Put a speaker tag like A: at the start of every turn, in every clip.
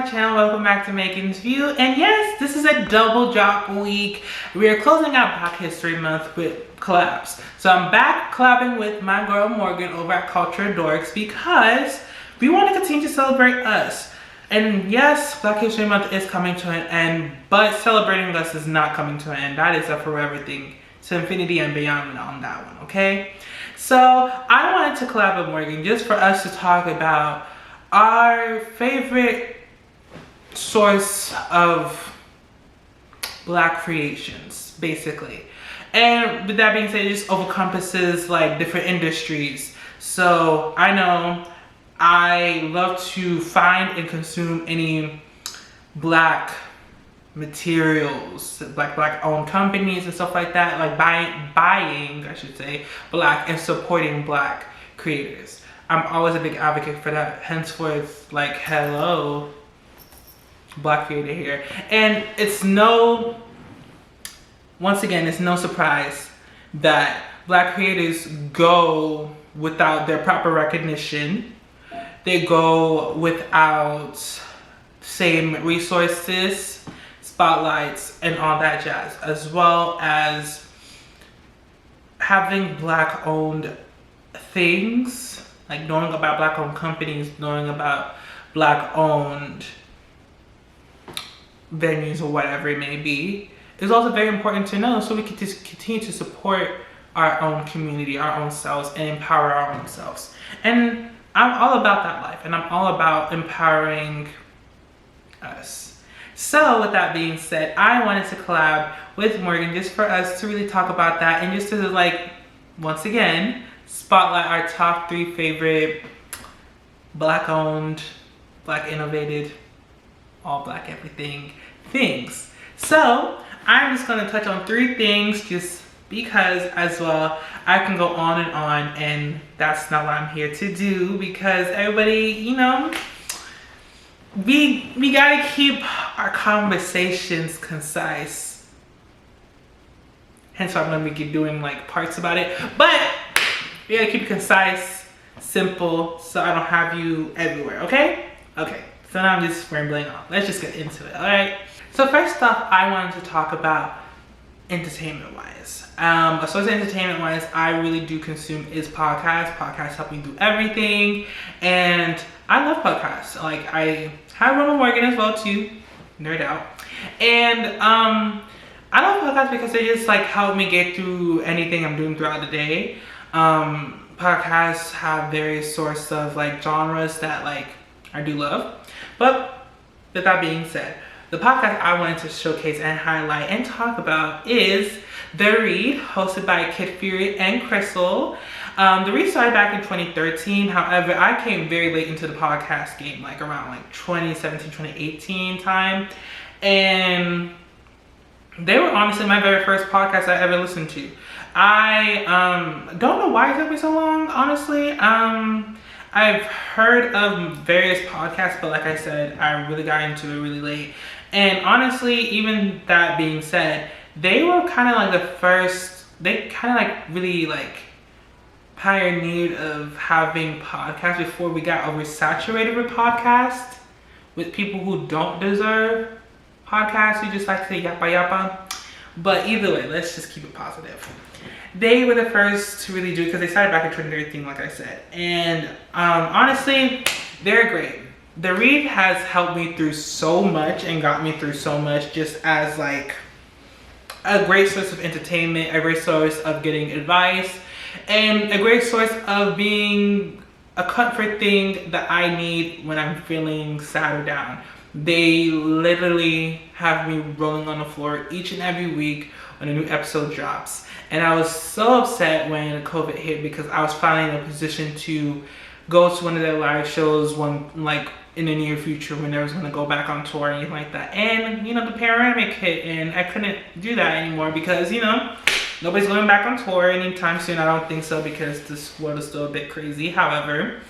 A: my channel. Welcome back to Megan's View. And yes, this is a double drop week. We are closing out Black History Month with collabs. So I'm back collabing with my girl Morgan over at Dorks because we want to continue to celebrate us. And yes, Black History Month is coming to an end, but celebrating us is not coming to an end. That is a forever thing, to infinity and beyond on that one, okay? So I wanted to collab with Morgan just for us to talk about our favorite source of Black creations, basically. And with that being said, it just encompasses like different industries. So I know I love to find and consume any Black materials, Black owned companies and stuff like that, like buying I should say, Black and supporting Black creators. I'm always a big advocate for that. Henceforth, like, hello, Black creator here. And it's once again, it's no surprise that Black creators go without their proper recognition. They go without same resources, spotlights, and all that jazz, as well as having Black owned things, like knowing about Black owned companies, knowing about Black owned venues or whatever it may be, is also very important to know, so we can just continue to support our own community, our own selves, and empower our own selves. And I'm all about that life, and I'm all about empowering us. So with that being said, I wanted to collab with Morgan just for us to really talk about that, and just to, like, once again, spotlight our top 3 favorite Black owned, Black innovated, all Black everything things. So I'm just gonna touch on 3 things just because, as well, I can go on, and that's not what I'm here to do, because everybody, you know, we gotta keep our conversations concise. Hence why I'm gonna be doing like parts about it, but we gotta keep it concise, simple, so I don't have you everywhere, okay? Okay, so now I'm just rambling on. Let's just get into it, all right? So first off, I wanted to talk about entertainment-wise. A source of entertainment-wise I really do consume is podcasts. Podcasts help me do everything, and I love podcasts. Like, I have one with Morgan as well too, nerd out. And I love podcasts because they just like help me get through anything I'm doing throughout the day. Podcasts have various sorts of like genres that like I do love. But with that being said, the podcast I wanted to showcase and highlight and talk about is The Read, hosted by Kid Fury and Crystal. The Read started back in 2013. However, I came very late into the podcast game, like around like 2017, 2018 time. And they were honestly my very first podcast I ever listened to. I don't know why it took me so long, honestly. I've heard of various podcasts, but like I said, I really got into it really late. And honestly, even that being said, they were kind of like the first, they kind of like really like pioneered of having podcasts before we got oversaturated with podcasts, with people who don't deserve podcasts, who just like to say yappa yappa. But either way, let's just keep it positive. They were the first to really do it because they started back in 2013, like I said. And honestly, they're great. The Read has helped me through so much and got me through so much, just as like a great source of entertainment, a great source of getting advice, and a great source of being a comfort thing that I need when I'm feeling sad or down. They literally have me rolling on the floor each and every week when a new episode drops. And I was so upset when COVID hit because I was finally in a position to go to one of their live shows like in the near future when they was going to go back on tour or anything like that. And, you know, the pandemic hit and I couldn't do that anymore because, you know, nobody's going back on tour anytime soon. I don't think so, because this world is still a bit crazy. However,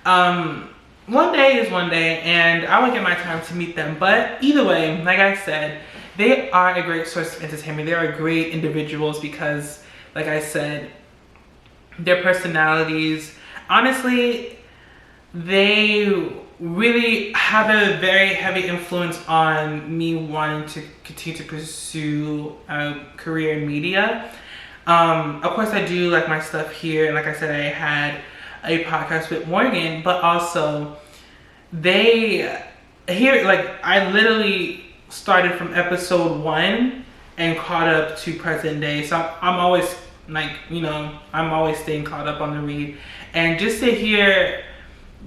A: one day is one day, and I will get my time to meet them. But either way, like I said, they are a great source of entertainment. They are great individuals because, like I said, their personalities, honestly, they really had a very heavy influence on me wanting to continue to pursue a career in media. Of course, I do like my stuff here, and like I said, I had a podcast with Morgan, but also I literally started from episode 1 and caught up to present day. So I'm always I'm always staying caught up on the read, and just to hear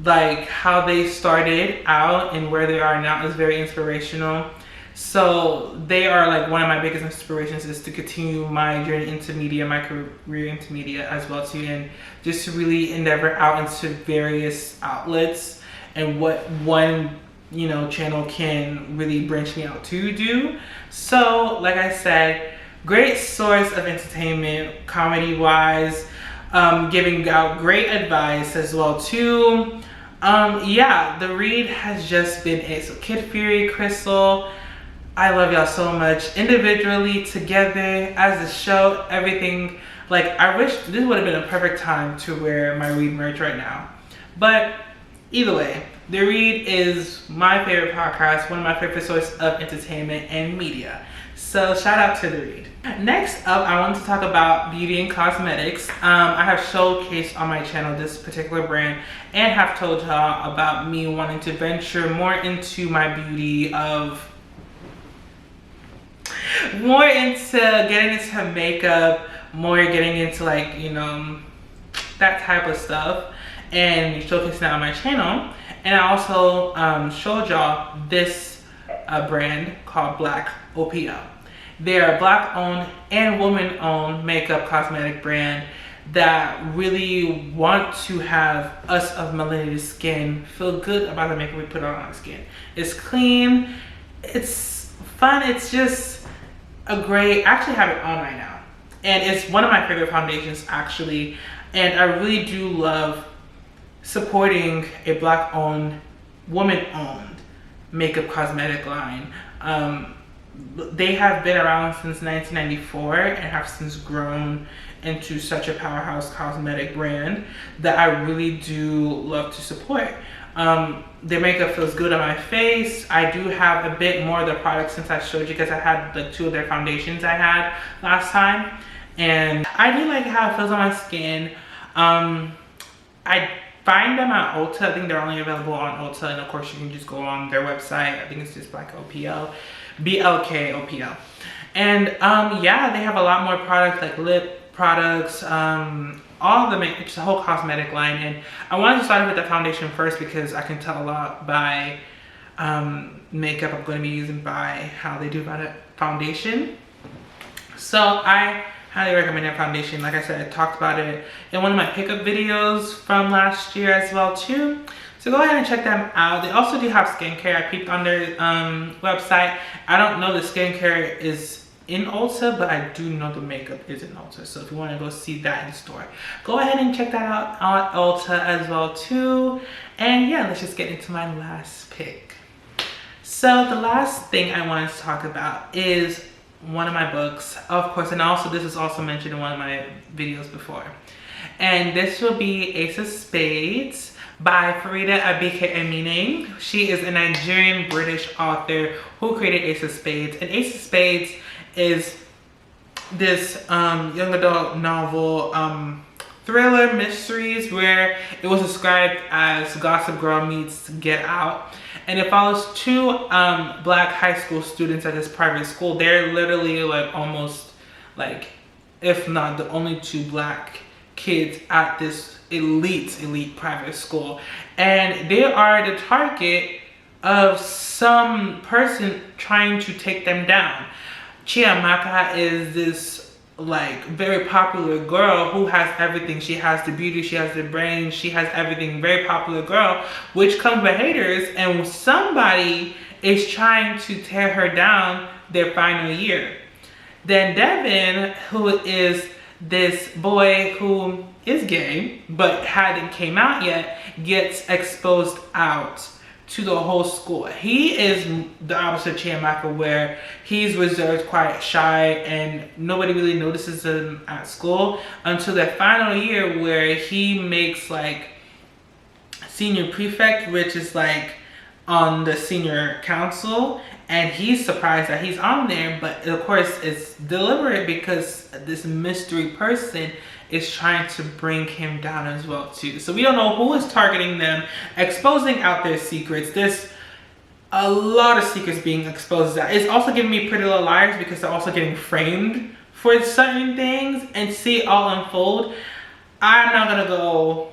A: like how they started out and where they are now is very inspirational. So they are like one of my biggest inspirations, is to continue my journey into media, my career into media as well too, and just to really endeavor out into various outlets and what one channel can really branch me out to do. So like I said, great source of entertainment, comedy wise, giving out great advice as well too. Yeah, the read has just been it. So Kid Fury, Crystal, I love y'all so much. Individually, together, as a show, everything. Like, I wish this would have been a perfect time to wear my read merch right now. But either way, The Read is my favorite podcast, one of my favorite sources of entertainment and media. So shout out to The Read. Next up, I wanted to talk about beauty and cosmetics. I have showcased on my channel this particular brand and have told y'all about me wanting to venture more into my beauty more into getting into makeup, more getting into like, that type of stuff, and showcasing that on my channel. And I also showed y'all this brand called Black OPL. They're a Black owned and woman owned makeup cosmetic brand that really want to have us of melanated skin feel good about the makeup we put on our skin. It's clean, it's fun, it's just a great, I actually have it on right now. And it's one of my favorite foundations actually. And I really do love supporting a Black owned, woman owned makeup cosmetic line. They have been around since 1994 and have since grown into such a powerhouse cosmetic brand that I really do love to support. Their makeup feels good on my face. I do have a bit more of the product since I showed you, because I had the 2 of their foundations I had last time. And I do like how it feels on my skin. I find them at Ulta. I think they're only available on Ulta, and of course you can just go on their website. I think it's just Black OPL, BLK OPL. And yeah, they have a lot more products, like lip products, all the makeup, just a whole cosmetic line. And I wanted to start with the foundation first because I can tell a lot by makeup I'm going to be using by how they do about foundation. So I highly recommend that foundation. Like I said, I talked about it in one of my pickup videos from last year as well too. So go ahead and check them out. They also do have skincare. I peeped on their website. I don't know the skincare is in Ulta, but I do know the makeup is in Ulta. So if you want to go see that in store, go ahead and check that out on Ulta as well too. And yeah, let's just get into my last pick. So the last thing I wanted to talk about is one of my books, of course, and also this is also mentioned in one of my videos before. And this will be Ace of Spades by Farida Abike Emine. She is a Nigerian British author who created Ace of Spades. And Ace of Spades is this young adult novel thriller mysteries where it was described as Gossip Girl meets Get Out. And it follows 2 Black high school students at this private school. They're literally like almost like, if not the only 2 Black kids at this elite private school. And they are the target of some person trying to take them down. Chiamaka is this like very popular girl who has everything. She has the beauty, she has the brain, she has everything. Very popular girl, which comes with haters, and somebody is trying to tear her down their final year. Then Devin, who is this boy who is gay but hadn't came out yet, gets exposed out to the whole school. He is the opposite of Chiamaka, where he's reserved, quiet, shy, and nobody really notices him at school until their final year, where he makes like senior prefect, which is like on the senior council, and he's surprised that he's on there, but of course it's deliberate because this mystery person is trying to bring him down as well too. So we don't know who is targeting them, exposing out their secrets. There's a lot of secrets being exposed out. It's also giving me Pretty Little Liars because they're also getting framed for certain things, and see it all unfold. I'm not gonna go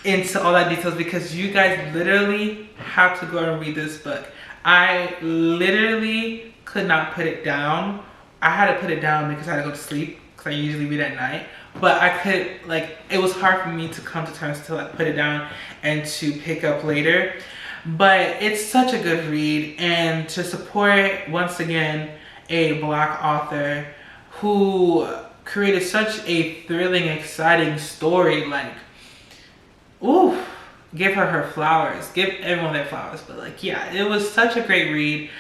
A: into all that details because you guys literally have to go and read this book. I literally could not put it down. I had to put it down because I had to go to sleep because I usually read at night. But I could, like, it was hard for me to come to terms to like put it down and to pick up later. But it's such a good read, and to support once again a Black author who created such a thrilling, exciting story, like, ooh, give her flowers. Give everyone their flowers. But like, yeah, it was such a great read.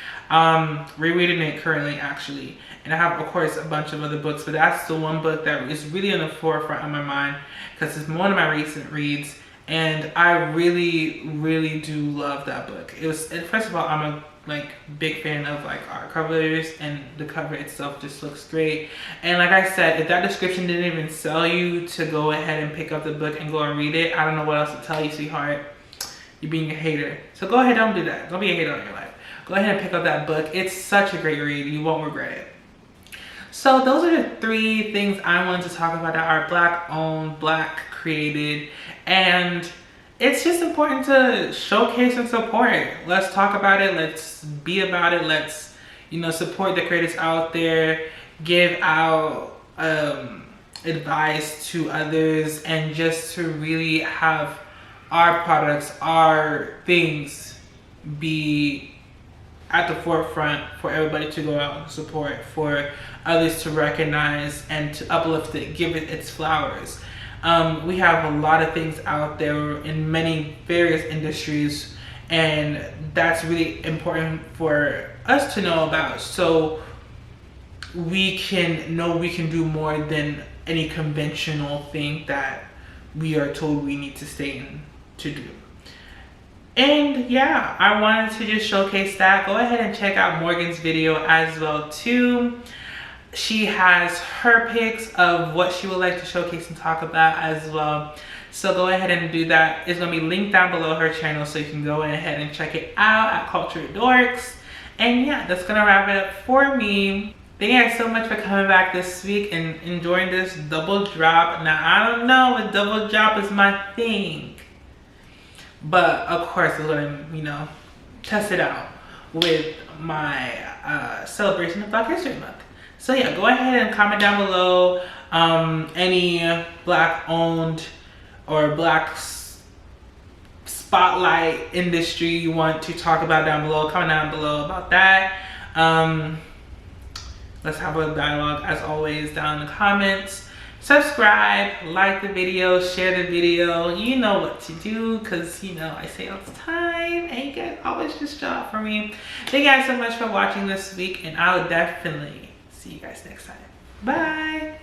A: Rereading it currently actually, and I have of course a bunch of other books, but that's the one book that is really on the forefront of my mind because it's one of my recent reads, and I really do love that book. It was, first of all, I'm a like big fan of like art covers, and the cover itself just looks great. And like I said, if that description didn't even sell you to go ahead and pick up the book and go and read it, I don't know what else to tell you, sweetheart. You're being a hater. So go ahead, don't do that. Don't be a hater on your life. Go ahead and pick up that book. It's such a great read. You won't regret it. So those are the 3 things I wanted to talk about that are Black owned, Black created, and it's just important to showcase and support it. Let's talk about it. Let's be about it. Let's, you know, support the creators out there, give out advice to others, and just to really have our products, our things be at the forefront for everybody to go out and support, for others to recognize and to uplift it, give it its flowers. We have a lot of things out there in many various industries, and that's really important for us to know about, so we can know we can do more than any conventional thing that we are told we need to stay in to do. And yeah, I wanted to just showcase that. Go ahead and check out Morgan's video as well too. She has her picks of what she would like to showcase and talk about as well. So go ahead and do that. It's going to be linked down below her channel, so you can go ahead and check it out at Culture Dorks. And yeah, that's going to wrap it up for me. Thank you guys so much for coming back this week and enjoying this double drop. Now, I don't know if double drop is my thing, but of course I'm going to, you know, test it out with my celebration of Black History Month. So yeah, go ahead and comment down below any Black owned or Black spotlight industry you want to talk about down below. Comment down below about that. Let's have a dialogue as always down in the comments. Subscribe, like the video, share the video. You know what to do, because you know I say all the time, and you guys always just show up for me. Thank you guys so much for watching this week, and I'll definitely see you guys next time. Bye.